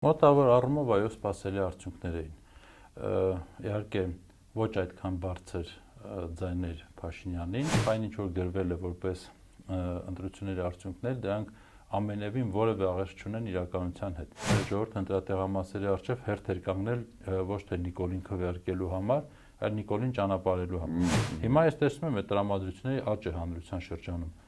Մոտավոր առումով այո սպասելի արդյունքներ էին։ Իհարկե ոչ այդքան բարձր ձայներ Փաշինյանին, այն ինչ որ գրվել է որպես ընտրությունների արդյունքներ, դրանք ամենևին որևէ աղերս չունեն իրականության հետ։ Ժողովուրդը ընտրատեղամասերի առջև հերթ էր կանգնել ոչ թե Նիկոլին քվեարկելու համար, այլ Նիկոլին ճանապարհելու համար։ Հիմա ես տեսնում եմ այդ տրամադրությունների աճ է հանրության շրջանում։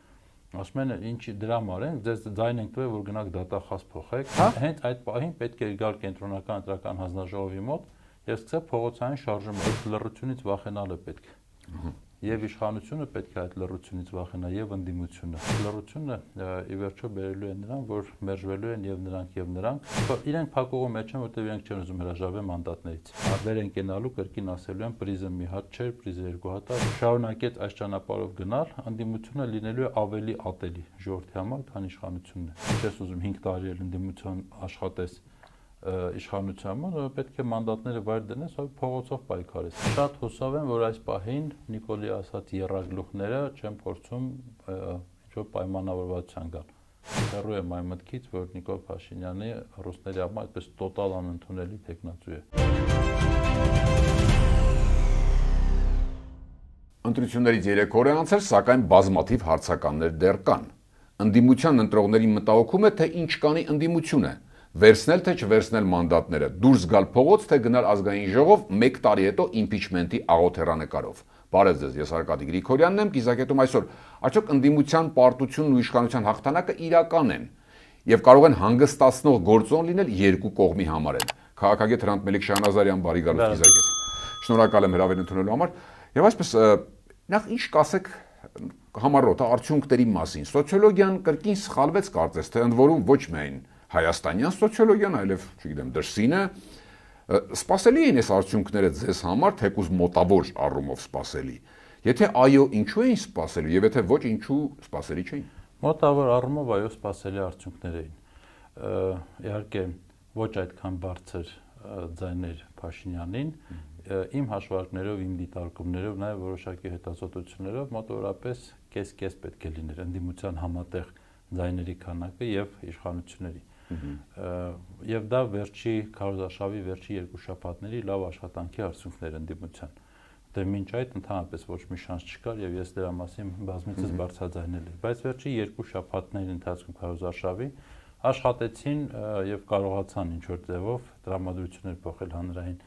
Ասում են, ինչ դրամ արենք, ձեզ ձայն ենք տվել, որ գնաք դատախազ փոխեք։ Հենց այդ պահին պետք է գալ կենտրոնական ընտրական հանձնաժողովի մոտ եւ սկսել փողոցային շարժումը։ Այդ լռությունից վախենալը պետք է։ Եվ իշխանությունը պետք է այդ լռությունից վախենա եւ ընդդիմությունը։ Լռությունը ի վերջո բերելու է նրան, որ մերժվելու են եւ նրանք, իրենք փակուղու մեջ են, որտեղ իրենք չեն ուզում հրաժարվել մանդատներից։ Դեր են կենալու կրկին ասելու են պրիզը մի հատ չէր, պրիզը երկու հատ է։ Շարունակեց այս ճանապարհով գնալ, ընդդիմությունը լինելու է ավելի ատելի ժողովրդի համար, քան իշխանությունն է։ Չես ուզում 5 տարի էլ ընդդիմություն աշխատես իշխանության մոտ, պետք է մանդատները վայր դնես, այլ փողոցով պայքարես։ Շատ հուսով եմ, որ այս պահին Նիկոլի ասած եռագլուխները չեն փորձում ինչ-որ պայմանավորվածության գալ։ Հեռու եմ այն մտքից, որ Նիկոլ Փաշինյանի ռուսների համար այդպես տոտալ անընդունելի թեկնածու է։ Ընտրություններից 3 օր է անցել, սակայն բազմաթիվ հարցականներ դեռ կան։ Ընդդիմության ընտրողների մտահոգում է, թե ինչ կանի ընդդիմությունը։ Վերցնել թե չվերցնել մանդատները, դուրս գալ փողոց, թե գնալ ազգային ժողով 1 տարի հետո իմպիչմենտի աղոթերանեկարով։ Բարև ձեզ, ես Արկադի Գրիգորյանն եմ, կիզակետում այսօր արդյոք ընդդիմության պարտությունն ու իշխանության հաղթանակը իրական են եւ կարող են հանգստացնող գործոն լինել երկու կողմի համար են։ Քաղաքագետ Հրանտ Մելիք-Շահնազարյան, բարի գալուստ կիզակետ։ Շնորհակալ եմ հրավեր ընդունելու համար։ Եվ այսպես նախ ինչ կասեք համառոտ արդյունքների մասին։ Սոցիոլոգիան կրկին սխալվեց կարծես թե ընդ որում ոչ միայն հայաստանյան սոցիոլոգիան, այլև, չգիտեմ, դրսինը, սպասելի են այս արդյունքները ձեզ համար, թեկուզ մոտավոր առումով սպասելի։ Եթե այո, ինչու էին սպասելի, եւ եթե ոչ, ինչու սպասելի չէին։ Մոտավոր առումով այո սպասելի արդյունքներ էին։ Իհարկե ոչ այդքան բարձր ձայներ Փաշինյանին, իմ հաշվարկներով, իմ դիտարկումներով, նաեւ որոշակի հետազոտություններով մոտավորապես կես-կես պետք է լիներ ընդդիմության համատեղ ձայների քանակը եւ իշխանությունների։ Եվ դա վերջի քարոզարշավի վերջի 2 շաբաթների լավ աշխատանքի արդյունքներ ընդդիմության։ Դե մինչ այդ ընդհանրապես ոչ մի շանս չկար եւ ես դրա մասին բազմիցս բարձրաձայնել եմ, բայց վերջի 2 շաբաթների ընթացքում քարոզարշավի աշխատեցին եւ կարողացան ինչ որ ձևով տրամադրություններ փոխել հանրային,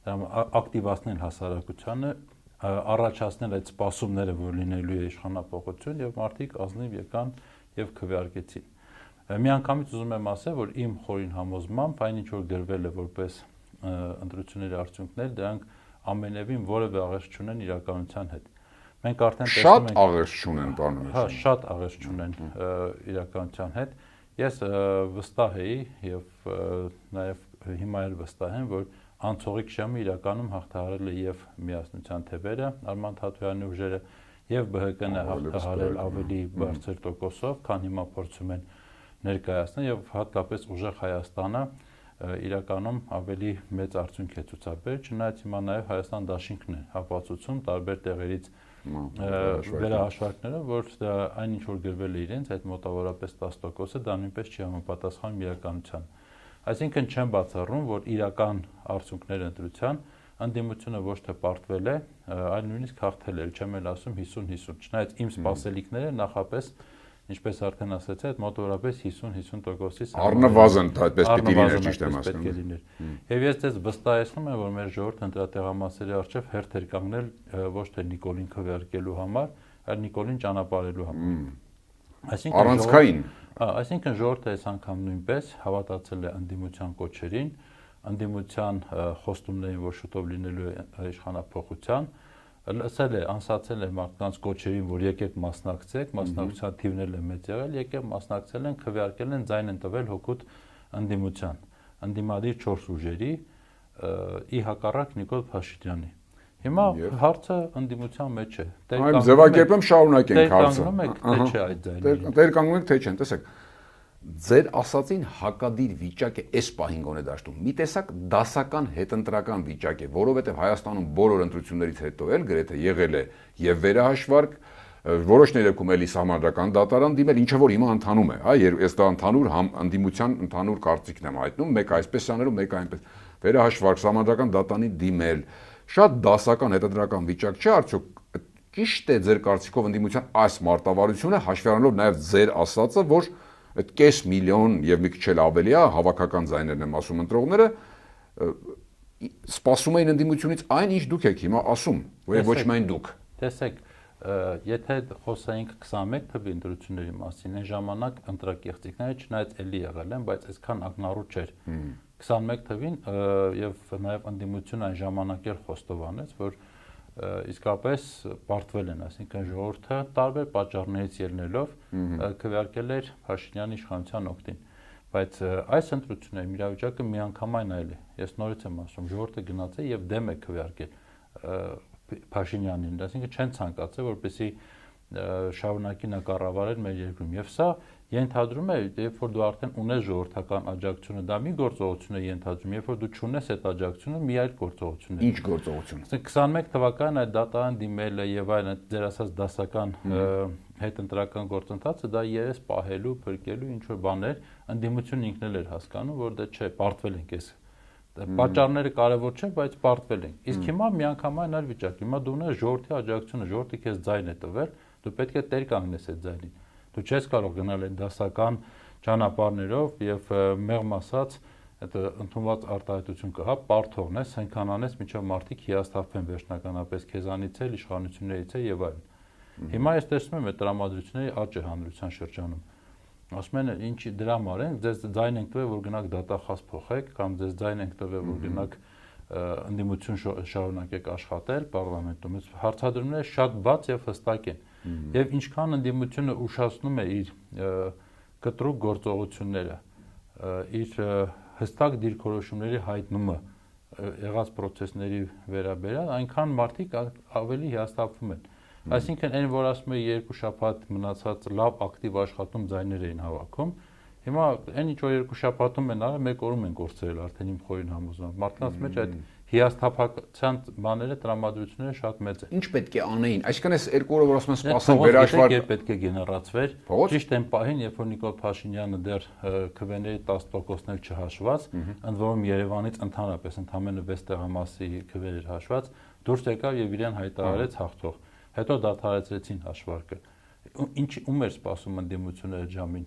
ակտիվացնել հասարակությանը, առաջացնել այդ սպասումները, որ լինելու է իշխանապողություն եւ մարդիկ ազնիվ եկան եւ քվեարկեցին։ Միանգամից ուզում եմ ասել, որ իմ խորին համոզմամբ այն ինչ որ գրվել է որպես ընտրությունների արդյունքներ, դրանք ամենևին որևէ աղերս չունեն իրականության հետ։ Մենք արդեն տեսնում ենք շատ աղերս չունեն, բանը։ Հա, շատ աղերս չունեն իրականության հետ։ Ես վստահ էի եւ նաեւ հիմա էլ վստահ եմ, որ անցողիկ շեմը իրականում հաղթահարել է եւ միասնության թևերը, Արման Թաթոյանի ուժերը եւ ԲՀԿ-ն է հաղթահարել ավելի բարձր տոկոսով, քան հիմա փորձում են ներկայացնել եւ հատկապես ուժեղ Հայաստանը իրականում ավելի մեծ արդյունք է ցուցաբերել, չնայած հիմա նաեւ Հայաստան դաշինքն է հապացուցում տարբեր տեղերից վերահաշվարկները, որ այն ինչ որ գրվել է իրենց այդ մոտավորապես 10%-ը դա նույնպես չի համապատասխանում իրականության։ Այսինքն չեմ բացառում, որ իրական արդյունքներ ընտրության ընդդիմությունը ոչ թե պարտվել է, այլ նույնիսկ հաղթել է, չեմ էլ ասում 50-50, չնայած իմ սպասելիքները նախապես, ինչպես արդեն ասացի, այդ մոտավորապես 50-50%-ից առնվազն այդպես պիտի լիներ, ճիշտ եմ ասում։ Եվ ես ձեզ վստահեցնում եմ, որ մեր ժողովուրդը ընտրատեղամասերի առջև հերթ էր կանգնել ոչ թե Նիկոլին քվեարկելու համար, այլ Նիկոլին ճանապարհելու համար։ Առանցքային։ Այսինքն ժողովուրդը այս անգամ նույնպես հավատացել է ընդդիմության կոչերին, ընդդիմության խոստումներին, որ շուտով լինելու է իշխանափոխության, լսել է, անսացել է մարդկանց կոչերին, որ եկեք մասնակցեք, մասնակցության թիվն է մեծ եղել, եկեք մասնակցել են, քվեարկել են, ձայն են տվել հօգուտ ընդդիմության, ընդդիմադիր 4 ուժերի, ի հակառակ Նիկոլ Փաշինյանի։ Հիմա հարցը ընդդիմության մեջ է։ Այլ ձևակերպեմ շարունակենք հարցը։ Կանգնում եք, թե չէ այդ ձայները։ Տեր կանգնում եք, թե չեն, տեսեք։ Ձեր ասածին հակադիր վիճակ է այս պահին գոնե դաշտում։ Մի տեսակ դասական հետընտրական վիճակ է, որովհետև Հայաստանում բոլոր ընտրություններից հետո էլ գրեթե եղել է եւ վերահաշվարկ, որոշ ներերքում էլի սահմանադրական դատարան դիմել, ինչը որ հիմա ընթանում է, հա, ես դա ընդհանուր ընդդիմության ընդհանուր կարծիքն եմ հայտնում, մեկ այսպես անելու, մեկ այնպես։ Վերահաշվարկ սահմանադրական դատարանի դիմել, շատ դասական հետադրական վիճակ չէ, արդյոք ճիշտ է ձեր կարծիքով ընդդիմության այս մարտավարությունը, հաշվի առնելով նաև ձեր ասածը, որ այդ կես միլիոն եւ մի քիչ էլ ավելի է, հավաքական ձայներն եմ ասում ընտրողները, սպասում էին ընդդիմությունից այն, ինչ դուք եք հիմա ասում, ոչ միայն դուք։ Տեսեք, եթե խոսայինք 21 թվականի ընտրությունների մասին, այն ժամանակ ընտրակեղծիքները չնայած էլի եղել են, բայց այսքան ակնառու չէր։ 21 թվին եւ նաեւ ընդդիմությունը այն ժամանակ էլ խոստովանեց, որ իսկապես պարտվել են, այսինքն ժողովուրդը տարբեր պատճառներից ելնելով քվեարկել էր Փաշինյանի իշխանության օգտին, բայց այս ընտրությունների իրավիճակը միանգամայն այլ է։ Ես նորից եմ ասում, ժողովուրդը գնաց է եւ դեմ է քվեարկել Փաշինյանին, այսինքն չեն ցանկացել, որպեսզի շարունակի նա կառավարել մեր երկրում, եւ սա ենթադրում է, երբ որ դու արդեն ունես ժողովրդական աջակցությունը, դա մի գործողություն է ենթադրում, երբ որ դու չունես այդ աջակցությունը, մի այլ գործողություն է։ Ինչ գործողություն։ 21 թվականին այդ դատարան դիմելը եւ այլն, ձեր ասած դասական հետընտրական գործընթացը դա երես պահելու, փրկելու ինչ որ բաներ, ընդդիմությունն ինքն էլ էր հասկանում, որ դա չէ, պարտվել ենք այս պատճառները կարևոր չեն, բայց պարտվել են։ Իսկ հիմա միանգամայն այլ վիճակ։ Հիմա դու ունես ժողովրդի աջակցությունը, ժողովրդը քեզ ձայն է տվել, դու պետք է տեր կանգնես այդ ձայնին։ Դու չես կարող գնալ այն դասական ճանապարհներով եւ մեղմ ասած այդ ընդունված արտահայտություն կհա, պարտ թողնես, այնքան անես, մինչև մարդիկ հիասթափվեն վերջնականապես քեզանից էլ, իշխանություններից էլ եւ այլն։ Հիմա ես տեսնում եմ այդ տրամադրությունների աճը հանրության շրջանում։ Ասում են, ինչ դրա համար են, ձեզ ձայն ենք տվել, որ գնաք դատախազ փոխեք, կամ ձեզ ձայն ենք տվել, որ գնաք ընդդիմություն շարունակեք աշխատել պարլամենտում։ Հարցադրումները շատ բաց եւ հստակ են։ Եվ ինչքան ընդդիմությունը ուշացնում է իր կտրուկ գործողությունները, իր հստակ դիրքորոշումների հայտնումը եղած process-ների վերաբերյալ, այնքան մարդիկ ավելի հիասթափվում են։ Այսինքն այն, որ ասում է երկու շաբաթ մնացած լավ ակտիվ աշխատում ձայներ էին հավաքում, հիմա այն ինչ որ երկու շաբաթում են արել, մեկ օրում են կորցրել արդեն իմ խորին համոզմամբ։ Մարդկանց մեջ այդ հիասթափության բաները, տրամադրությունները շատ մեծ են։ Ինչ պետք է անեին։ Այսինքն այս երկու օրը որ ասում են սպասենք վերահաշվարկ, երբ պետք է գեներացվեր, ճիշտ այն պահին, երբ որ Նիկոլ Փաշինյանը դեռ քվեների 10%-ն էլ չհաշված, ընդ որում Երևանից ընդհանրապես ընդամենը 6 տեղամասի քվեր էր հաշված, դուրս եկավ եւ իրեն հայտարարեց հաղթող։ Հետո դադարեցրեցին հաշվարկը։ Ինչ ում էր սպասում ընդդիմությունը այդ ժամին։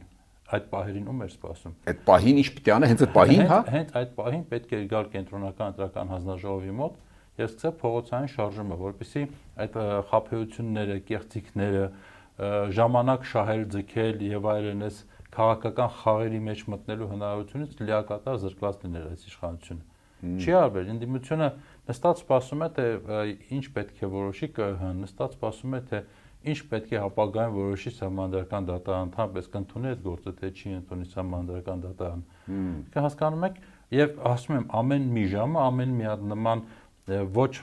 Այդ պահերին ում էր սպասում։ Այդ պահին ինչ պիտի անը, հենց այդ պահին, հա։ Հենց այդ պահին պետք է գալ կենտրոնական ընտրական հանձնաժողովի մոտ եւ սկսել փողոցային շարժումը, որպեսզի այդ խաբեությունները, կեղծիքները, ժամանակ շահել, ձգել եւ այլն այս քաղաքական խաղերի մեջ մտնելու հնարավորությունից լիակատար զրկված լինել այս իշխանությունը։ Չի արվել, ընդդիմությունը նստած սպասում է, թե ինչ պետք է որոշի ԿՀ-ն, նստած սպասում է, թե ինչ պետք է ապագայում որոշի սահմանադրական դատարան, ընդհանրապես կընդունի այդ գործը, թե չի ընդունի սահմանադրական դատարան։ Դուք հասկանում եք, եւ ասում եմ, ամեն մի ժամը, ամեն մի հատ նման ոչ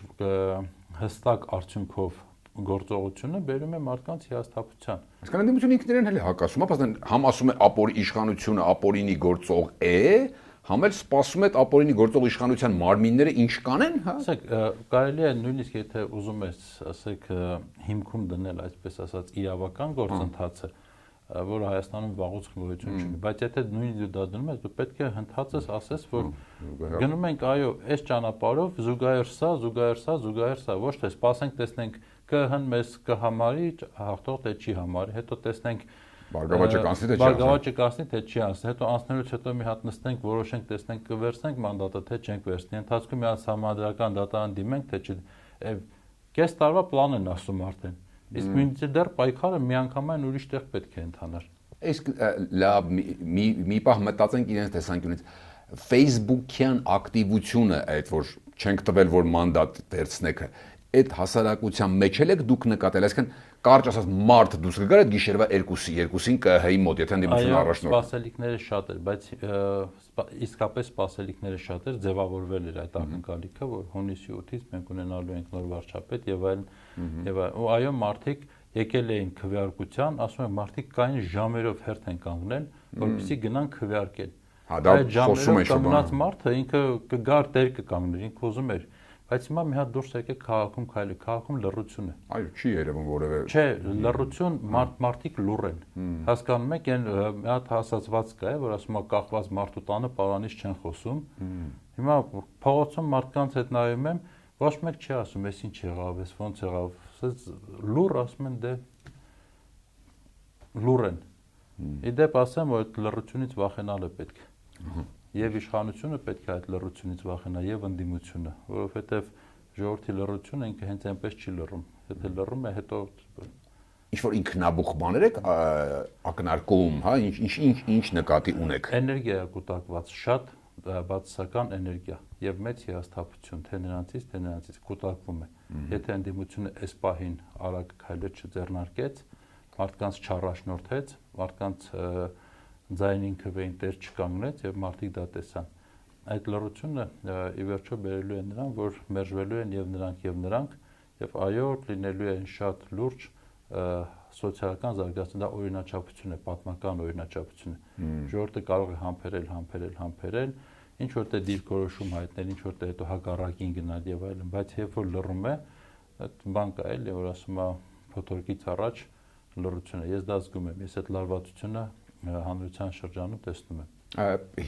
հստակ արդյունքով գործողությունը բերում է մարդկանց հիասթափության։ Այսինքն ընդդիմությունը ինքներն էլ է հակասում, համ ասում է ապոր իշխանությունը ապորինի գործող է, համ էլ սպասում է ապորինի գործող իշխանության մարմինները ինչ կանեն, հա։ Ասեք, կարելի է նույնիսկ եթե ուզում ես, ասեք, հիմքում դնել, այսպես ասած, իրավական գործընթացը, որը Հայաստանում վաղուց գոյություն չունի, բայց եթե նույնիսկ դա դնում ես, դու պետք է հնդածես ասես, որ գնում ենք, այո, այս ճանապարհով զուգահեռ սա, զուգահեռ սա, զուգահեռ սա, ոչ թե սպասենք, տեսնենք ԿՀ-ն մեզ կհամարի, հաղթող թե չի համարի, հետո տեսնենք Բարգավաճը կանցնի թե չի անցնի, հետո անցնելուց հետո մի հատ նստենք, որոշենք, տեսնենք կվերցնենք մանդատը, թե չենք վերցնի, ընթացքում մի հատ սահմանադրական դատարան դիմենք, թե չի, կես տարվա պլան են ասում արդեն, իսկ մինչդեռ դեռ պայքարը միանգամայն ուրիշ տեղ պետք է ընթանար։ Իսկ լավ, մի պահ մտածենք իրենց տեսանկյունից, Facebook-յան ակտիվությունը, այդ որ չենք տվել, որ մանդատ վերցնեք, այդ հասարակության մեջ եք դուք նկատել, այսինքն կարճ ասած մարդ դուրս կգար այդ գիշերվա 2-ին ԿՀ-ի մոտ, եթե ընդդիմությունը առաջնորդ։ Սպասելիքները շատ էր, բայց իսկապես սպասելիքները շատ էր, ձևավորվել էր այդ ակնկալիքը, որ հունիսի 8-ից մենք ունենալու ենք նոր վարչապետ եւ այլն, ու այո, մարդիկ եկել էին քվեարկության, ասում են մարդիկ կային ժամերով հերթ են կանգնել, որպեսզի գնան քվեարկել։ Հա, դա խոսում են շուտ։ Կանգնած մարդը ինքը կգար տեր կկանգներ, ինքը ուզում էր Բայց հիմա մի հատ դուրս եկեք քաղաքում քայլի, քաղաքում լռություն է։ Այո, չի երևում որևէ։ Չէ, լռություն, մարդիկ լուռ են։ Հասկանում եք, այն մի հատ ասացված կա, որ ասում է կախված մարդու տանը պարանից չեն խոսում։ Հիմա փողոցում մարդկանց հետ նայում եմ, ոչ մեկ չի ասում, էս ինչ եղավ, էս ոնց եղավ։ Լուռ ասում են դե լուռ են։ Իդեպ ասեմ, որ այդ լռությունից վախենալը պետք է։ Եվ իշխանությունը պետք է այդ լռությունից վախենա, եւ ընդդիմությունը, որովհետեւ ժողովրդի լռությունը ինքը հենց այնպես չի լռում։ Եթե լռում է, հետո ինչ որ ինքնաբուխ բաներ եք ակնարկում, հա, ինչ նկատի ունեք։ Էներգիա է կուտակված, շատ բացասական էներգիա եւ մեծ հիասթափություն, թե նրանցից կուտակվում է։ Եթե ընդդիմությունը այս պահին արագ քայլեր չձեռնարկեց, մարդկանց չառաջնորդեց, մարդկանց ձայնին քվեին տեր չկանգնեց եւ մարդիկ դա տեսան։ Այդ լռությունը ի վերջո բերելու է նրան, որ մերժվելու են եւ նրանք եւ այո, լինելու են շատ լուրջ սոցիալական զարգացում, դա օրինաչափություն է, պատմական օրինաչափություն է։ Ժողովուրդը կարող է համբերել, ինչ որտեղ դիրքորոշում հայտնել, ինչ որտեղ հետո հակառակին գնալ եւ այլն, բայց երբ որ լռում է, այդ բան կա էլի, որ ասում է փոթորկից առաջ լռությունը։ Ես դա զգում եմ, ես այդ լարվածությունը հանրության շրջանում տեսնում եմ։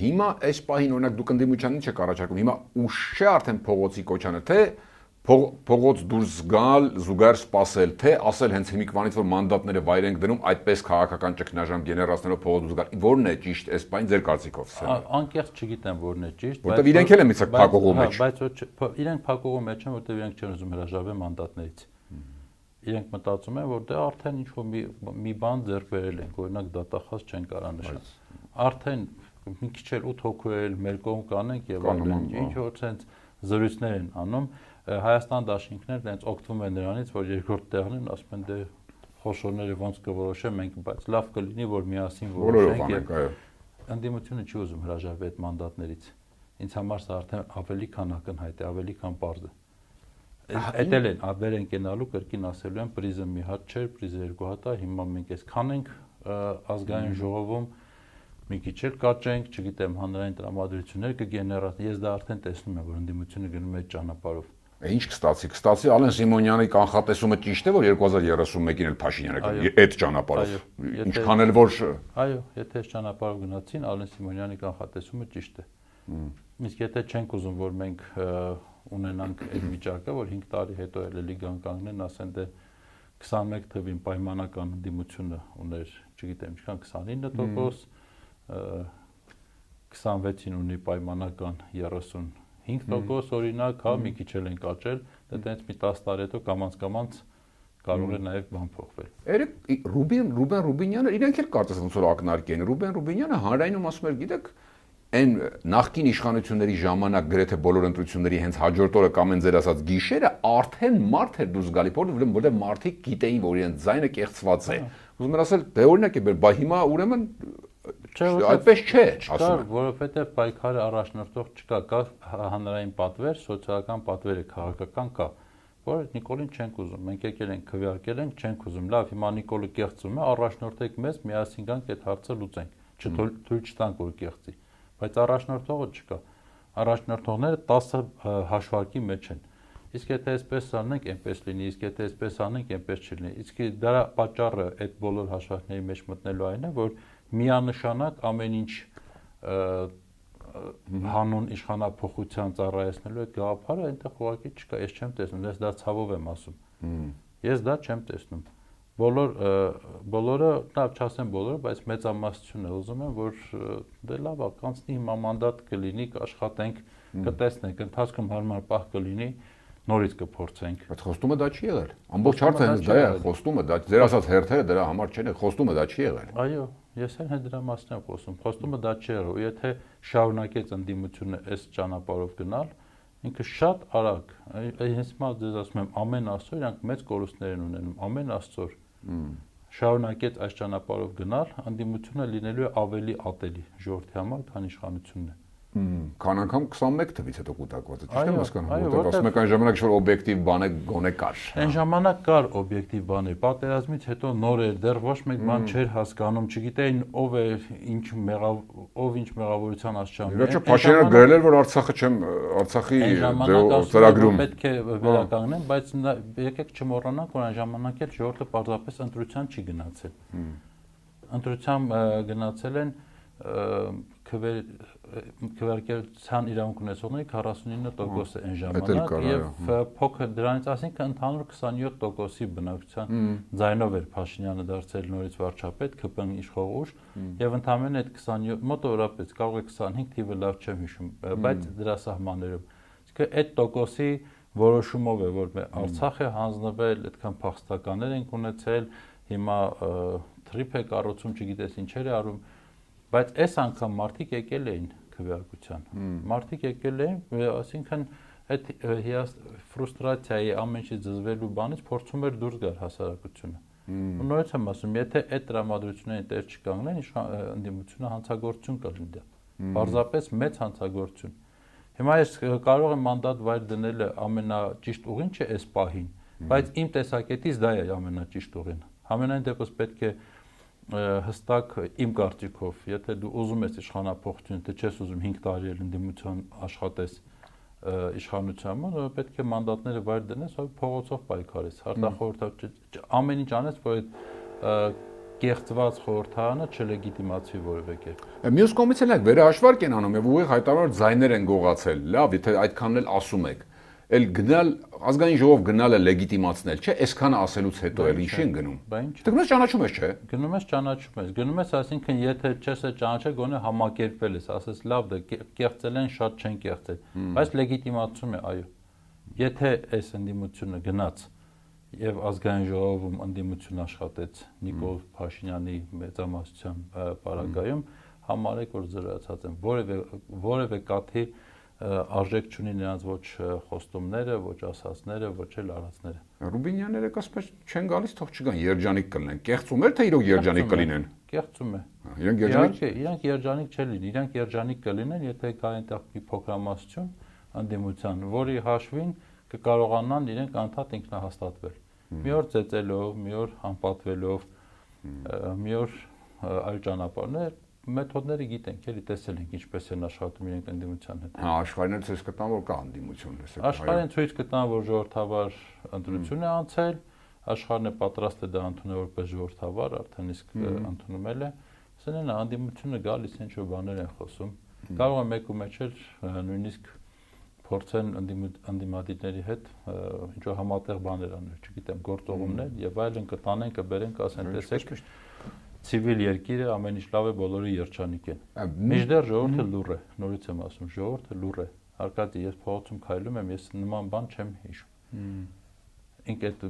Հիմա այս պահին օրինակ դուք ընդդիմությանից եք առաջարկում, հիմա ուշ չէ արդեն փողոցի կոչանը, թե փողոց դուրս գալ, զուգահեռ սպասել, թե ասել հենց հիմիկվանից որ մանդատները վայր ենք դնում, այդպես քաղաքական ճգնաժամ գեներացնելով փողոց դուրս գալ։ Որն է ճիշտ այս պահին ձեր կարծիքով։ Անկեղծ չգիտեմ որն է ճիշտ, որտեվ իրենք էլ են միցակ փակողու մեջ։ Բայց իրենք փակողու մեջ են, որտեվ իրենք չեն ուզում հրաժարվել մանդատներից։ Իրենք մտածում են, որ դե արդեն ինչ-որ մի բան ձեռք բերել են, օրինակ դատախազ չեն կարող նշել։ Արդեն մի քիչ էլ 8 հոգու էլ մեր կողմ կանենք եւ այլն, ինչ որ sense զրույցներ են անում։ Հայաստան դաշինքներն այնց օգտվում են նրանից, որ երկրորդ տեղն են, ասում են դե խոշորները ոնց կորոշեն մենք, բայց լավ կլինի, որ միասին որոշենք եւ ընդդիմությունը չի ուզում հրաժարվել այդ մանդատներից։ Ինձ համար սա արդեն ավելի քան ակնհայտ է, ավելի քան պարզ է։ Այդ էլ են աբեր են կենալու կրկին ասելու են պրիզը մի հատ չէր, պրիզը երկու հատ է, հիմա մենք այսքան ենք ազգային ժողովում մի քիչ էլ կաճենք, չգիտեմ, հանրային տրամադրություններ կգեներացնեն։ Ես դա արդեն տեսնում եմ, որ ընդդիմությունը գնում է այդ ճանապարհով։ Ինչ կստացի Ալեն Սիմոնյանի կանխատեսումը ճիշտ է, որ 2031-ին էլ Փաշինյանը կգնա այդ ճանապարհով։ Ինչքան էլ որ այո, եթե այս ճանապարհով գնացին, Ալեն Սիմոնյանի կանխատեսումը ճիշտ է։ Իսկ եթե չենք ուզում, որ մենք ունենանք այդ վիճակը, որ 5 տարի հետո էլի կանգնեն, ասեն դե 21 թվին պայմանական ընդդիմությունը ուներ, չգիտեմ, ինչքան 29%, 26-ին ունի պայմանական 35% օրինակ, հա, մի քիչ էլ են կաճել, դա տենց մի 10 տարի հետո կամաց կարող է նաև բան փոխվել։ Երեք Ռուբեն Ռուբինյանը իրենք էլ կարծես ոնց որ ակնարկի են։ Ռուբեն Ռուբինյանը հանրայինում ասում էր, գիտեք, այն նախկին իշխանությունների ժամանակ գրեթե բոլոր ընտրությունների հենց հաջորդ օրը կամ այն ձեր ասած գիշերը արդեն մարդ էր դուրս գալի, որտեղ մարդիկ գիտեին, որ իրենց ձայնը կեղծված է։ Ուզում եմ ասել, դե օրինակ է, բա հիմա ուրեմն այդպես չէ, ասում եմ։ Որովհետև պայքարը առաջնորդող չկա, կա հանրային պատվեր, սոցիալական պատվերը, քաղաքական կա, որ Նիկոլին չենք ուզում, մենք եկել ենք, քվեարկել ենք, չենք ուզում։ Լավ, հիմա Նիկոլը կեղծում է, առաջնորդեք մեզ, միասին գանք այդ հարցը լուծենք։ Չթույլ չտանք, որ կեղծի։ Բայց առաջնորդողը չկա։ Առաջնորդողները 10 հաշվարկի մեջ են։ Իսկ եթե այսպես անենք, այնպես լինի, իսկ եթե այսպես անենք, այնպես չլինի։ Իսկ դրա պատճառը այդ բոլոր հաշվարկների մեջ մտնելու այն է, որ միանշանակ ամեն ինչ հանուն իշխանափոխության ծառայեցնելու այդ գաղափարը այնտեղ ուղղակի չկա, ես չեմ տեսնում, ես դա ցավով եմ ասում։ Ես դա չեմ տեսնում։ Բոլորը, լավ չասեմ բոլորը, բայց մեծամասնությունը ուզում են, որ դե լավ է, կանցնի հիմա մանդատ կլինի, կաշխատենք, կտեսնենք, ընթացքում հարմար պահ կլինի, նորից կփորձենք։ Բայց խոստումը դա չի եղել։ Ամբողջ հարցը հենց դա է, խոստումը դա, ձեր ասած հերթերը դրա համար չեն, խոստումը դա չի եղել։ Այո, ես էլ հենց դրա մասին եմ խոսում։ Խոստումը դա չի եղել, ու եթե շարունակեց ընդդիմությունը այս ճանապարհով գնալ, ինքը շատ արագ, հենց հիմա ձեզ ասում եմ, ամեն աստծո իրանք մեծ կորուստներ են ունենում, ամեն աստծո շարունակեց այս ճանապարհով գնալ, ընդդիմությունը լինելու է ավելի ատելի ժողովրդի համար, քան իշխանությունն է։ Քան անգամ 21 թվից հետո կուտակված է, ճիշտ եմ հասկանում, այո, որտեղ ասում եք այն ժամանակ ինչ-որ օբյեկտիվ բան է գոնե կար։ Այն ժամանակ կար օբյեկտիվ բաներ, պատերազմից հետո նոր էր, դեռ ոչ մեկ բան չէր հասկանում, չգիտեին ով է, ով ինչ մեղավորության աստիճան։ Վերջը Փաշինյանը գրել էր, որ Արցախը չեմ, Արցախի ծրագրում պետք է վերականգնեն, բայց եկեք չմոռանանք, որ այն ժամանակ էլ ժողովուրդը պարզապես ընտրության չի գնացել։ Ընտրության գնացել են քվեարկերության իրավունք ունեցողների 49% այն ժամանակ եւ փոքր դրանից ասենք ընդհանուր 27%-ի բնակչության ձայնով էր Փաշինյանը դարձել նորից վարչապետ, ԿՊ-ն իշխող ուժ եւ ընդամենը այդ 27 մոտավորապես կարող է 25 թիվը լավ չեմ հիշում, բայց դրա սահմաններում։ Իսկ այդ տոկոսի որոշումով է որ Արցախը հանձնվել, այդքան փախստականներ են ունեցել, հիմա թրիփ է կառուցում, չգիտես ինչեր է արում, բայց այս անգամ մարդիկ եկել էին քվեարկության։ Մարդիկ եկել էին, այսինքն այդ ֆրուստրացիայի ամեն ինչի զզվելու բանից փորձում էր դուրս գալ հասարակությունը։ Ու նորից եմ ասում, եթե այդ տրամադրություններին տեր չկանգնեն, ընդդիմությունը հանցագործություն կլինի դա։ Պարզապես մեծ հանցագործություն։ Հիմա ես կարող եմ մանդատ վայր դնելը ամենաճիշտ ուղին չէ այս պահին, բայց իմ տեսակետից դա է ամենաճիշտ ուղին։ Համենայն դեպս պետք է հստակ իմ կարծիքով, եթե դու ուզում ես իշխանափոխություն, թե չես ուզում 5 տարի էլ ընդդիմություն աշխատես իշխանության մոտ, պետք է մանդատները վայր դնես, որ փողոցով պայքարես, հարտախորհրդը ամեն ինչ անես, որ այդ կեղծված խորհրդարանը չլեգիտիմացվի որևէ կերպ։ Մյուս կողմից էլ վերահաշվարկ են անում եւ ուղիղ հայտարարող ձայներ են գողացել։ Լավ, եթե այդքանն էլ ասում եք, էլ գնալ ազգային ժողով գնալը լեգիտիմացնել, չէ՞, այսքանը ասելուց հետո էլ ինչ են գնում։ Դե գնաս ճանաչում ես, չէ՞։ Գնում ես ճանաչում ես։ Գնում ես, այսինքն եթե չես ճանաչել, գոնե համակերպվել ես, ասես լավ դա կեղծել են, շատ չեն կեղծել, բայց լեգիտիմացում է, այո։ Եթե այս ընդդիմությունը գնաց եւ ազգային ժողովում ընդդիմություն աշխատեց Նիկոլ Փաշինյանի մեծամասնության պարագայում, համարեք որ զրացած են, որևէ կաթի արժեք չունի նրանց ոչ խոստումները, ոչ ասածները, ոչ էլ արածները։ Ռուբինյանները ասում են չեն գալիս, թող չգան, երջանիկ կլինեն։ Կեղծում էր թե իրոք երջանիկ կլինեն։ Կեղծում է։ Իրանք երջանիկ չլինեն, իրանք երջանիկ կլինեն, եթե կա այնտեղ մի փոքրամասնություն ընդդիմության, որի հաշվին կկարողանան իրենք անդադ ինքնահաստատվել։ Մի օր ծեծելով, մի օր անպատվելով, մի օր այլ ճանապարհներ մեթոդները գիտենք, էլի տեսել ենք ինչպես են աշխատում իրենք ընդդիմության հետ։ Հա, աշխարհին ցույց կտան, որ կա ընդդիմություն, լսեք։ Աշխարհին ցույց կտան, որ ժողովրդավար ընտրություն է անցել, աշխարհն է պատրաստ է դա ընդունել որպես ժողովրդավար, արդեն իսկ ընդունել է։ Ասեն ընդդիմությունը գալիս է ինչ-որ բաներ են խոսում։ Կարող է մեկ ու մեջ էլ նույնիսկ փորձեն ընդդիմադիրների հետ ինչ-որ համատեղ բաներ անել, չգիտեմ, գործողումներ եւ այլն կտանեն, կբերեն, կասեն, տեսեք, ցիվիլ երկիրը ամեն ինչ լավ է, բոլորը երջանիկ են։ Մինչդեռ ժողովուրդը լուռ է, նորից եմ ասում, ժողովուրդը լուռ է։ Արկադի, ես փողոցում քայլում եմ, ես նման բան չեմ հիշում։ Ինք այդ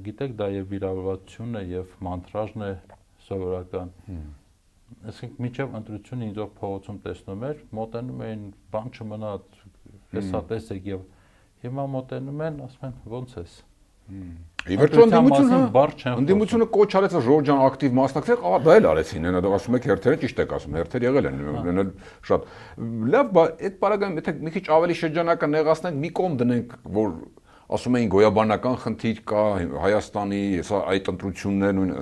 գիտեք, դա եւ վիրավորվածություն է եւ մանտրաժն է սովորական։ Այսինքն միջև ընտրությունը ինձ փողոցում տեսնում էր, մոտենում էին, բան չմնա, հեսա տեսեք եւ հիմա մոտենում են, ասում են ոնց ես։ Ի վերջո ընդդիմությունը կոչ արեց Ժորժ ջան ակտիվ մասնակցել, դա էլ արեցին, դա ասում եք հերթերը ճիշտ եք ասում, հերթեր եղել են շատ։ Լավ, այդ պարագայում եթե մի քիչ ավելի շրջանակը նեղացնենք, մի կողմ դնենք, որ ասում էին գոյաբանական խնդիր կա Հայաստանի, այդ ընտրություններ նույն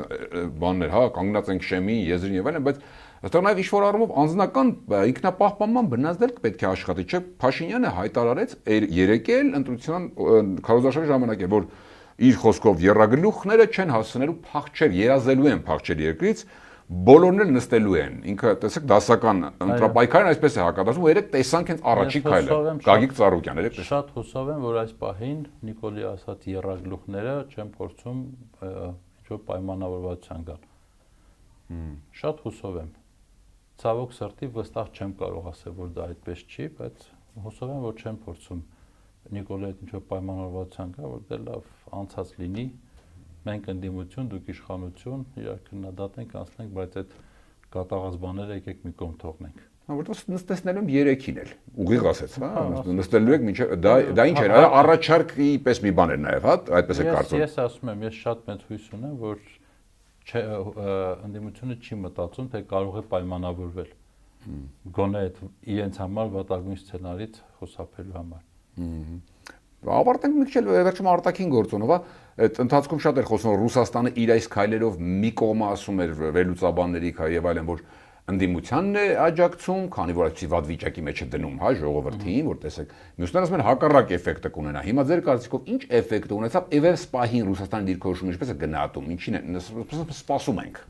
բաններ, հա, կանգնած ենք շեմի, եզրին եւ այլն, բայց այստեղ նաեւ ինչ-որ առումով անձնական ինքնապահպանման բնազդել պետք է աշխատի, չէ՞։ Փաշինյանը հայտարարեց երեկել ընտրության քարոզարշավի ժամանակ է, որ իր խոսքով երրագլուխները չեն հասցնելու փախչել, երազելու են փախչել երկրից, բոլորն էլ նստելու են։ Ինքը տեսեք դասական ընտրապայքարն այսպես է հակադարձում, երեք տեսանք հենց առաջին քայլը։ Գագիկ Ծառուկյան, երեք տեսանք։ Շատ հուսով եմ, որ այս պահին Նիկոլի ասած երրագլուխները չեն փորձում ինչ-որ պայմանավորվածության գալ։ Շատ հուսով եմ։ Ցավոք սրտի վստահ չեմ կարող ասել, որ դա այդպես չի, բայց հուսով եմ, որ չեն փորձում Նիկոլի հետ ինչ-որ պայմանավորվածության գալ, որ դե լավ անցած լինի։ Մենք ընդդիմություն, դուք իշխանություն, իրար քննադատենք, անցնենք, բայց այդ կատաղած բաները եկեք մի կողմ թողնենք։ Հա, որտեղ նստեցնելու 3-ին էլ, ուղիղ ասեց, հա, նստելու եք մինչև դա ինչ էր, առաջարկի պես մի բան էր նաև, հա, այդպես է կարծում։ Ես ասում եմ, ես շատ մեծ հույս ունեմ, որ ընդդիմությունը չի մտածում, թե կարող է պայմանավորվել։ գոնե այդ իրենց համար վտանգույն սցենարից խուսափելու համար։ Ավարտենք մի քիչ վերջում արտաքին գործոնով, այդ ընթացքում շատ էր խոսում Ռուսաստանը իր այս քայլերով մի կողմը ասում էր վերլուծաբանների եւ այլն, որ ընդդիմությանն է աջակցում, քանի որ այսի վատ վիճակի մեջ է դնում, հա, ժողովրդին, որ տեսեք։ Մյուսները ասում են հակառակ էֆեկտը կունենա։ Հիմա ձեր կարծիքով ինչ էֆեկտ ունեցավ եւ այս պահին Ռուսաստանի դիրքորոշումը ինչպես է գնահատում, ինչին է սպասում ենք։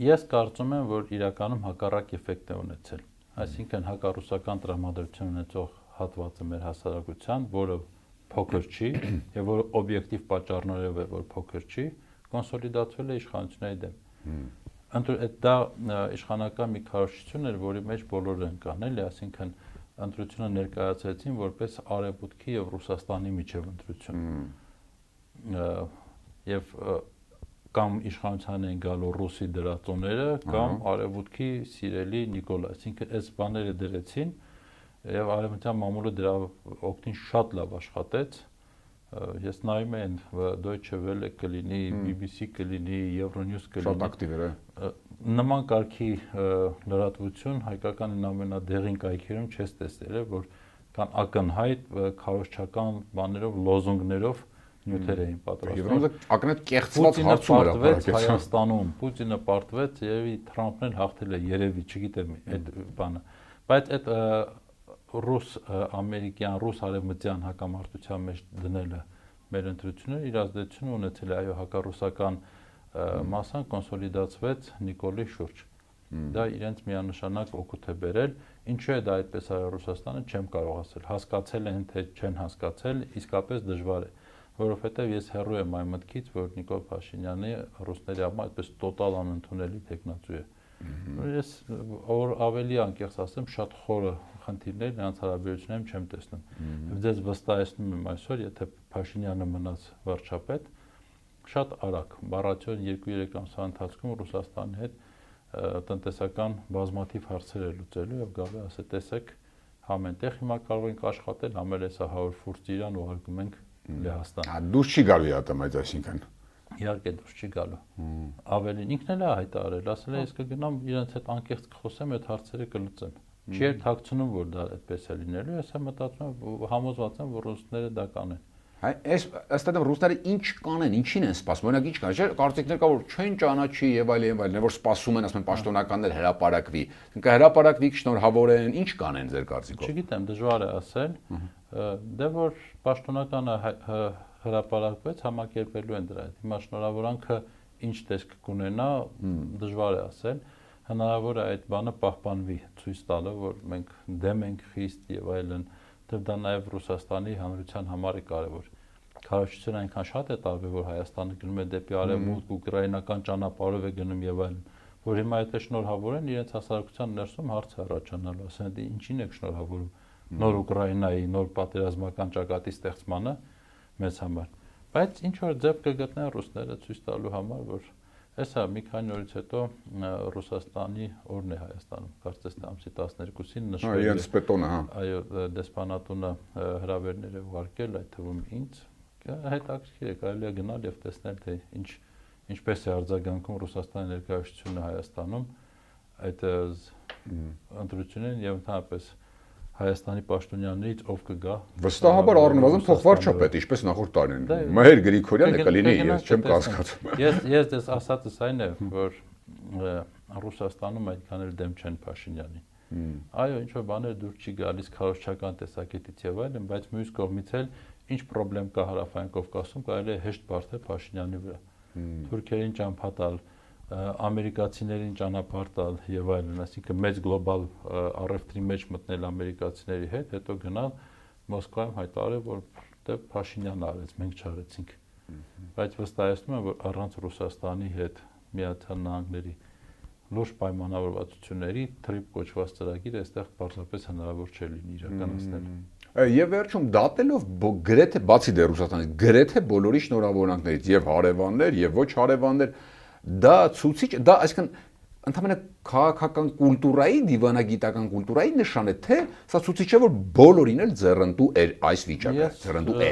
Ես կարծում եմ, որ իրականում հակառակ էֆեկտ է ունեցել։ Այսինքն հակառուսական տրամադրություն ունեցող հատվածը մեր հասարակության, որը փոքր չի եւ որը օբյեկտիվ պատճառներով է, որ փոքր չի, կոնսոլիդացվել է իշխանությունների դեմ։ Դա իշխանական մի քարոզչություն էր, որի մեջ բոլորը են կանել, այսինքն ընտրությունը ներկայացրեցին որպես Արևմուտքի եւ Ռուսաստանի միջև ընտրություն։ Եվ կամ իշխանության են գալու ռուսի դրածոները, կամ Արևմուտքի սիրելի Նիկոլա, այսինքն այս բաները դրեցին եւ արևմտյան մամուլը դրա օգտին շատ լավ աշխատեց։ Ես նայում եմ Deutsche Welle կլինի, BBC կլինի, Euronews կլինի։ Շատ ակտիվ էր։ Նման կարգի լրատվություն հայկական ամենադեղին կայքերում չես տեսել, որ կան ակնհայտ քարոզչական բաներով, լոզունգներով նյութեր էին պատրաստում։ Եվ ակնհայտ կեղծված հարցում էր ապարակեցին Հայաստանում, Պուտինը պարտվեց, երևի Թրամփն էլ հաղթել է, երևի, չգիտեմ այդ բանը։ Բայց այդ ռուս-ամերիկյան, ռուս-արևմտյան հակամարտության մեջ դնելը մեր ընտրությունները իր ազդեցությունը ունեցել է, այո, հակառուսական մասան կոնսոլիդացվեց Նիկոլի շուրջ։ Դա իրենց միանշանակ օգուտ է բերել, ինչու է դա այդպես արել Ռուսաստանը, չեմ կարող ասել, հասկացել են, թե չեն հասկացել, իսկապես դժվար է, որովհետև ես հեռու եմ այն մտքից, որ Նիկոլ Փաշինյանը ռուսների համար այդպես տոտալ անընդունելի տեխնացու է։ Ես ավելի անկեղծ ասեմ, շատ խորը խնդիրներ նրանց հարաբերություններում չեմ տեսնում։ Եվ ձեզ վստահեցնում եմ այսօր, եթե Փաշինյանը մնաց վարչապետ, շատ արագ, բառացիորեն 2-3 ամսվա ընթացքում Ռուսաստանի հետ տնտեսական բազմաթիվ հարցեր է լուծելու եւ գալու ասել, տեսեք, համ այնտեղ հիմա կարող ենք աշխատել, համ էլ հեսա 100 ֆուրց Իրան ուղարկում ենք Լեհաստան։ Դուրս չի գալու յատը, բայց այսինքն Իհարկե դուրս չի գալու։ Ավելին ինքն էլ է հայտարարել, ասել է ես կգնամ իրենց հետ անկեղծ կխոսեմ, այդ հարցերը կլուծեմ։ Չի էլ թաքցնում, որ դա այդպես է լինելու, ես մտածում եմ, համոզված եմ, որ ռուսները դա կանեն։ Այս ըստ այդմ ռուսները ինչ կանեն, ինչին են սպասում, օրինակ ինչ կան, չէ՞, կարծիքներ կա, որ չեն ճանաչի եւ այլն, որ սպասում են, ասում են պաշտոնականներ հրապարակվի։ Կհրապարակվի, շնորհավորեն, ինչ կանեն ձեր կարծիքով։ Չգիտեմ, դժվար է ասել։ Դե որ պաշտոնականը հրապարակվեց, համակերպելու են դրա հետ։ Հիմա շնորհավորանքը ինչ տեսք կունենա, դժվար է ասել։ Հնարավոր է այդ բանը պահպանվի, ցույց տալը, որ մենք դեմ ենք խիստ եւ այլն, դեռ դա նաեւ Ռուսաստանի հանրության համար է կարեւոր։ Քարոզչությունը այնքան շատ է տարբեր, որ Հայաստանը գնում է դեպի արևմուտք, ուկրաինական ճանապարհով է գնում եւ այլն, որ հիմա եթե շնորհավորեն իրենց հասարակության ներսում հարց է առաջանալու, ասեն դե ինչին եք շնորհավորում նոր Ուկրաինայի, նոր պատերազմական ճակատի ստեղծմանը մեզ համար։ Բայց ինչ որ ձև կգտնեն ռուսները ցույց տալու համար, որ հեսա մի քանի օրից հետո Ռուսաստանի օրն է Հայաստանում, կարծես թե ամսի 12-ին նշվել է։ Իրենց պետոնը, հա։ Այո, դեսպանատունը հրավերներ է ուղարկել, այդ թվում ինձ։ Հետաքրքիր է, կարելի է գնալ եւ տեսնել, թե ինչպես է արձագանքում Ռուսաստանի ներկայացությունը Հայաստանում այդ ընտրություններին եւ ընդհանրապես Հայաստանի պաշտոնյաներից ով կգա։ Վստահաբար առնվազն փոխվարչապետ, ինչպես նախորդ տարին։ Մհեր Գրիգորյանը կլինի, ես չեմ կասկածում։ Ես դες ասածս այն է, որ Ռուսաստանում այդքան էլ դեմ չեն Փաշինյանին։ Այո, ինչ որ բաներ դուր չի գալիս քարոզչական տեսակետից եւ այլն, բայց մյուս կողմից էլ ինչ խնդրեմ կա Հարավային Կովկասում, կարելի է հեշտ բարթել Փաշինյանի վրա։ Թուրքերին ճամփա տալ, ամերիկացիներին ճանապարհ տալ եւ այլն, այսինքն մեծ գլոբալ առևտրի մեջ մտնել ամերիկացիների հետ, հետո գնալ Մոսկվայում հայտարարել, որ դե Փաշինյանն արեց, մենք չարեցինք։ Բայց վստահեցնում եմ, որ առանց Ռուսաստանի հետ Միացյալ Նահանգների լուրջ պայմանավորվածությունների թրիպ կոչված ծրագիրը այստեղ պարզապես հնարավոր չէ լինի իրականացնել։ Եվ վերջում դատելով գրեթե բացի դե Ռուսաստանից, գրեթե բոլորի շնորհավորանքներից եւ հարևաններ եւ ոչ հարևաններ, դա ցուցիչ, դա այսինքն ընդհանրապես քաղաքական կուլտուրայի, դիվանագիտական կուլտուրայի նշան է, թե սա ցուցիչ է, որ բոլորին էլ ձեռնտու է այս վիճակը, ձեռնտու է։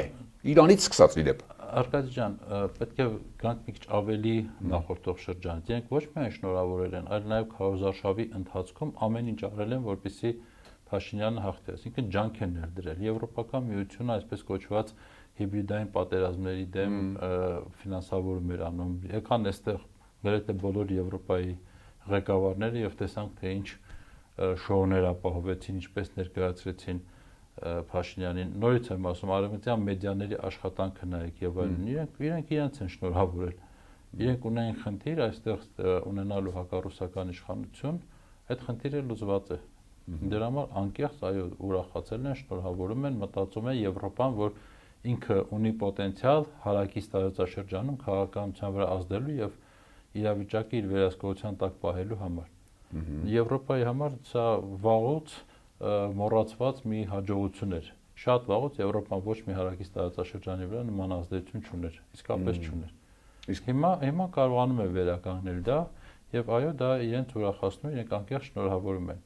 Իրանից սկսած լինեպ։ Արկադի ջան, պետք է գանք մի քիչ ավելի նախորդող շրջանից։ Իրենք ոչ միայն շնորհավորել են, այլ նաև քարոզարշավի ընթացքում ամեն ինչ արել են, որպեսզի Փաշինյանը հաղթի, այսինքն ջանք են ներդրել։ Եվրոպական միությունը այսպես կոչված հիբրիդային պատերազմների դեմ ֆինանսավորում էր անում։ Եկան այստեղ գրեթե բոլոր Եվրոպայի ղեկավարները եւ տեսանք, թե ինչ շոուներ ապահովեցին, ինչպես ներկայացրեցին Փաշինյանին։ Նորից եմ ասում, արևմտյան մեդիաների աշխատանքը նայեք եւ այլն։ Իրենք իրենց են շնորհավորել։ Իրենք ունեն խնդիր այստեղ ունենալու հակառուսական իշխանություն, այդ խնդիրը լուծված է։ Դրա համար անկեղծ այո ուրախացել են, շնորհավորում են, մտածում են Եվրոպան, որ ինքը ունի պոտենցիալ հարակից տարածաշրջանում քաղաքականության վրա ազդելու եւ իրավիճակը իր վերահսկողության տակ պահելու համար։ Եվրոպայի համար սա վաղուց մոռացված մի հաջողություն էր։ Շատ վաղուց Եվրոպան ոչ մի հարակից տարածաշրջանի վրա նման ազդեցություն չուներ, իսկապես չուներ։ Իսկ հիմա կարողանում է վերականգնել դա եւ այո դա իրենց ուրախացնում, իրենք անկեղծ շնորհավորում են։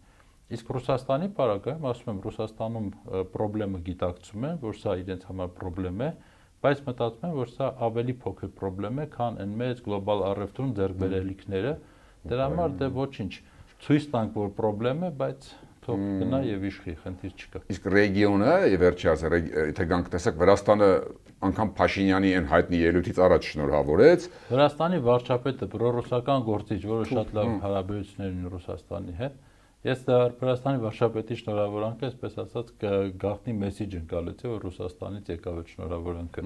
Իսկ Ռուսաստանի պարագայում ասում եմ Ռուսաստանում խնդրեմը գիտակցում են, որ սա իրենց համար խնդրեմ է, բայց մտածում են, որ սա ավելի փոքր խնդրեմ է, քան այն մեծ գլոբալ առևտրում ձեռք բերելիքները։ Դրա համար դե ոչինչ, ցույց տանք, որ խնդրեմ է, բայց թող գնա եւ իշխի, խնդիր չկա։ Իսկ ռեգիոնը, վերջի ասա, եթե գանք տեսակ Վրաստանը անգամ Փաշինյանի այն հայտնի ելույթից առաջ շնորհավորեց։ Վրաստանի վարչապետը պրոռուսական գործիչ, որը շատ լավ հարաբերություններ ունի Ռուսաստանի հետ։ Ես Վրաստանի վարչապետի շնորհավորանքը, այսպես ասած, գաղտնի մեսիջ ընկալեցի, որ Ռուսաստանից եկավ այդ շնորհավորանքը։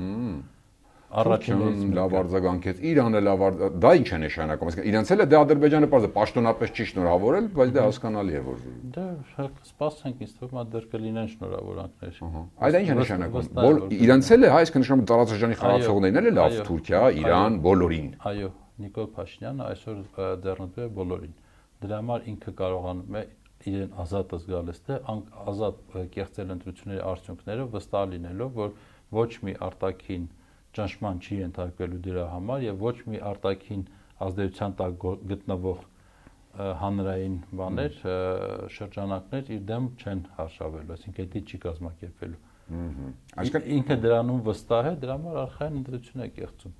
Առաջինից լավ արձագանքեց, Իրանը լավ դա ինչ է նշանակում, այսինքն իրենց էլ է դե Ադրբեջանը պարզ է պաշտոնապես չի շնորհավորել, բայց դա հասկանալի է որ դե սպասենք, ինձ թվում է դեռ կլինեն շնորհավորանքներ։ Այդ ինչ է նշանակում, որ իրենց էլ է, հա, այսինքն նշանակում տարածաշրջանի խաղացողներն էլ է լավ Թուրքիա, Իրան, բոլորին։ Այո, Նիկոլ Փաշինյանը այսօր դեռնտու է բոլորին։ Դրա համար ինքը կարողանում է իրեն ազատ զգալ այստեղ, ազատ կեղծել ընտրությունների արդյունքները, վստահ լինելով, որ ոչ մի արտաքին ճնշման չի ենթարկվելու դրա համար եւ ոչ մի արտաքին ազդեցության տակ գտնվող հանրային բաներ, շրջանակներ իր դեմ չեն հարշավելու, այսինքն դա չի կազմակերպվելու։ Այսինքն ինքը դրանում վստահ է, դրա համար արխային ընտրություն է կեղծում։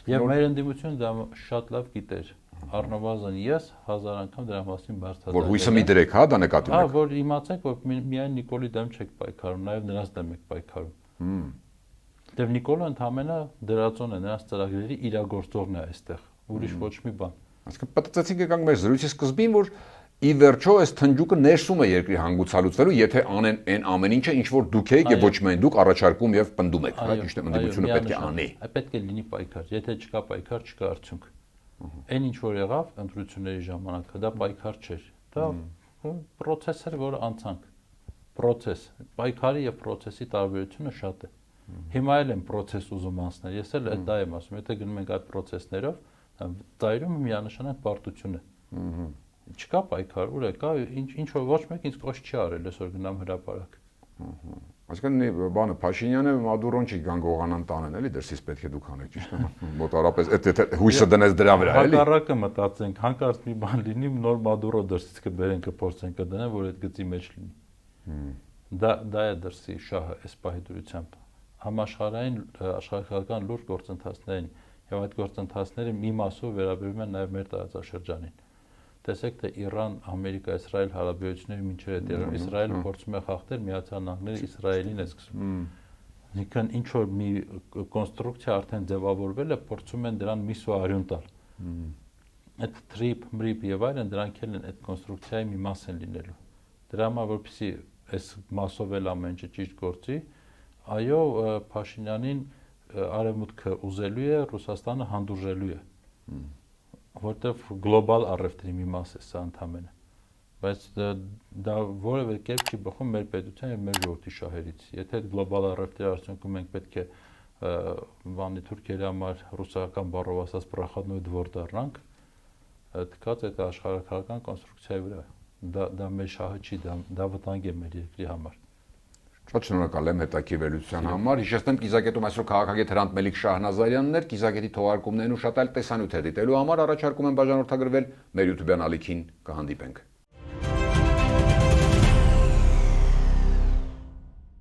Եվ մեր ընդդիմությունը դա շատ լավ գիտեր։ Առնվազն ես 1000 անգամ դրա մասին բարձրացա։ Որ հույսը մի դրեք, հա, դա նկատում եք։ Հա, որ իմացեք, որ միայն Նիկոլի դեմ չեք պայքարում, նաև նրանց դեմ եք պայքարում։ Դեռ Նիկոլը ընդհանրապես դրածոն է, նրանց ծրագրերի իրագործողն է այստեղ, ուրիշ ոչ մի բան։ Այսինքն պատտեցինք եկանք մեր զրույցի սկզբին, որ ի վերջո այս թնջուկը ներսում է երկրի հանգուցալուծվելու, եթե անեն այն ամեն ինչը, ինչ որ դուք եք եւ ոչ միայն դուք առաջարկում եւ պնդում եք, հա, ճիշտ է, ընդդիմությունը պետք է անի։ Պետք է լինի պայքար, եթե չկա պայքար, չկա արդյունք։ Այն ինչ որ եղավ ընտրությունների ժամանակ, դա պայքար չէր։ Դա process էր, որը անցանք։ Process, պայքարի եւ process-ի տարբերությունը շատ է։ Հիմա էլ են process ուզում անցնել։ Ես էլ դա եմ ասում, եթե գնում ենք այդ process-ներով, ծայրում միանշանակ պարտություն է։ Չկա պայքար, ուր է կա, ինչ որ ոչ մեկ ինձ կոչ չի արել այսօր գնամ հրապարակ։ Այսինքն բանը Փաշինյանը Մադուրոն չի գանգողանան տանեն, էլի դրսից պետք է դուք անեք, ճիշտ է։ Մոտարապես այդ հույսը դնես դրա վրա, էլի։ Հակառակը մտածենք, հանկարծ մի բան լինի, նոր Մադուրո դրսից կբերեն, կփորձեն կդնեն, որ այդ գծի մեջ լինի։ Դա է դրսի շահը այս պահի դրությամբ։ Համաշխարհային աշխարհական լուրջ գործընթացներին եւ այդ գործընթացները մի մասով վերաբերում են նաեւ մեր տարածաշրջանին։ Տեսեք, թե Իրան, Ամերիկա, Իսրայել հարաբերությունները մինչև այդ Իրան, Իսրայելը փորձում է խախտել Միացյալ Նահանգները Իսրայելին է սկսում։ Այսինքն ինչ որ մի կոնստրուկցիա արդեն ձևավորվել է, փորձում են դրան միսու արյուն տալ։ Այդ թրիփ, մրիփ եւ այլն դրանք էլ են այդ կոնստրուկցիայի մի մաս են լինելու։ Դրա համար որպեսզի այս մասով էլ ամեն ինչ ճիշտ գործի, այո, Փաշինյանին արևմուտքը ուզելու է, Ռուսաստանը հանդուրժելու է։ Որտեվ գլոբալ առևտրի մի մաս է սա ընդհանրապես, բայց դա որևէ կերպ չի բխում մեր պետության եւ մեր ժողովրդի շահերից։ Եթե այդ գլոբալ առևտրի արդյունքում մենք պետք է բանի Թուրքիայի համար ռուսական բառով ասած պրախադնոյ դվոր դառնանք, թքած այդ աշխարհակական կոնստրուկցիայի վրա։ Դա մեր շահը չի, դա վտանգ է մեր երկրի համար։ Շատ շնորհակալ եմ հետաքրքրության համար։ Հիշեցնեմ կիզակետում այսօր քաղաքագետ Հրանտ Մելիք Շահնազարյանն էր, կիզակետի թողարկումներն ու շատ այլ տեսանյութեր դիտելու համար առաջարկում եմ բաժանորդագրվել մեր YouTube-յան ալիքին, կհանդիպենք։